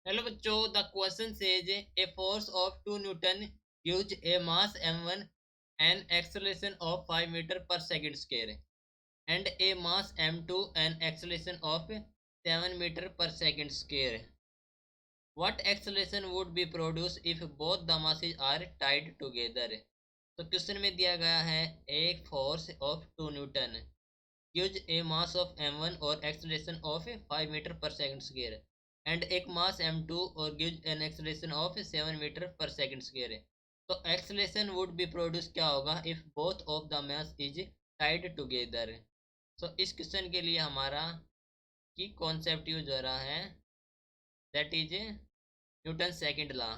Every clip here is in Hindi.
हेलो बच्चों, the question says a force of 2 newton gives a mass m1 an acceleration of 5 metre per second square and a mass m2 an acceleration of 7 metre per second square. What acceleration would be produce if both the masses are tied together. तो क्वेश्चन में दिया गया है एक force of 2 newton gives a mass of m1 और acceleration of 5 metre per second square and एक मास m2 और gives an acceleration of 7 metre per second square है. तो एक्सेलरेशन वुड बी प्रोड्यूस क्या होगा if both of the mass is tied together. So इस क्वेश्चन के लिए हमारा की कॉन्सेप्ट यूज हो रहा है, that is Newton second law.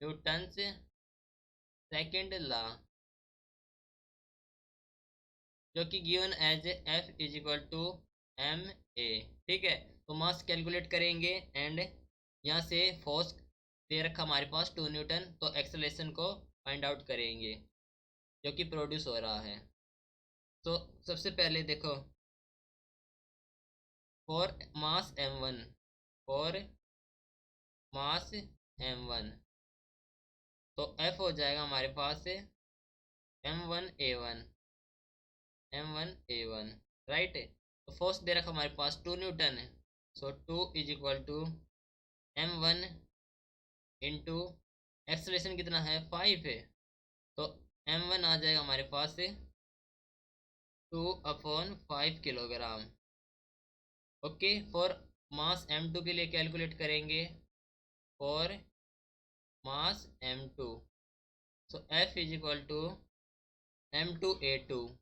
Newton second law जो कि given as F is equal to M A. ठीक है, तो मास कैलकुलेट करेंगे एंड यहाँ से फोर्स दे रखा हमारे पास 2 न्यूटन, तो एक्सेलरेशन को फाइंड आउट करेंगे जो कि प्रोड्यूस हो रहा है. तो सबसे पहले देखो, for mass m1, for mass m1 तो F हो जाएगा हमारे पास m1 a1 राइट. तो फोर्स दे रखा हमारे पास 2 न्यूटन है, so 2 is equal to m1 into acceleration कितना है 5 है, तो m1 आ जाएगा हमारे पास 2/5 kilogram. Okay, for mass m2 के लिए कैलकुलेट करेंगे, for mass m2 so F is equal to m2a2.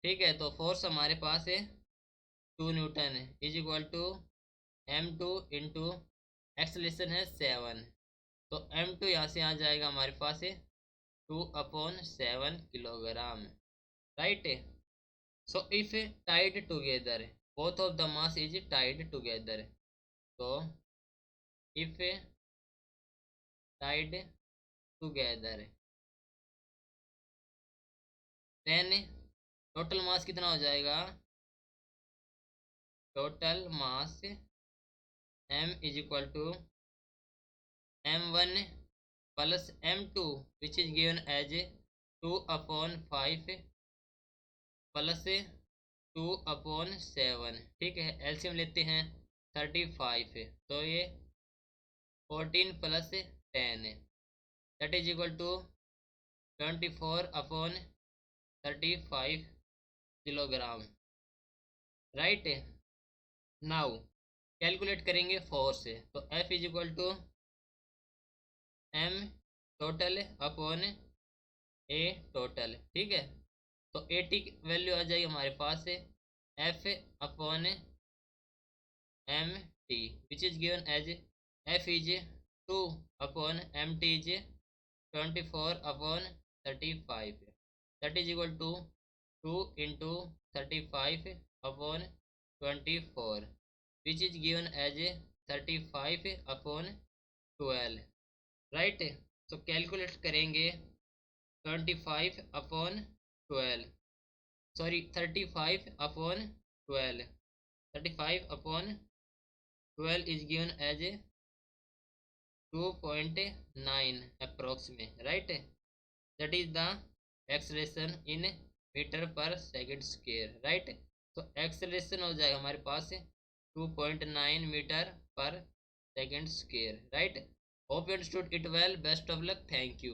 ठीक है, तो फोर्स हमारे पास है 2 newton is equal to m2 into acceleration है 7, तो m2 यहाँ से आ जाएगा हमारे पास 2/7 kilogram. Right. So if tied together both of the mass is tied together, तो if tied together then total mass कितना हो जाएगा, total mass m is equal to m1 plus m2 which is given as 2/5 plus 2/7. ठीक है, एलसीएम लेते हैं 35, तो ये 14 plus 10 that is equal to 24/35 kilogram. Right. Now calculate करेंगे फोर्स से, तो F is equal to m total upon a total. ठीक है, तो AT की वैल्यू आ जाएगी हमारे पास F upon mt which is given as F is 2/mt is 24/35 that is equal to 2 into 35/24 which is given as 35/12. Right. तो कैलकुलेट करेंगे 25/12, sorry 35/12. 35/12 is given as 2.9 approx में. Right, that is the acceleration in metre per second square. Right, तो एक्सेलरेशन हो जाएगा हमारे पास 2.9 metre per second square. Right. Hope you understood it well. Best of luck. Thank you.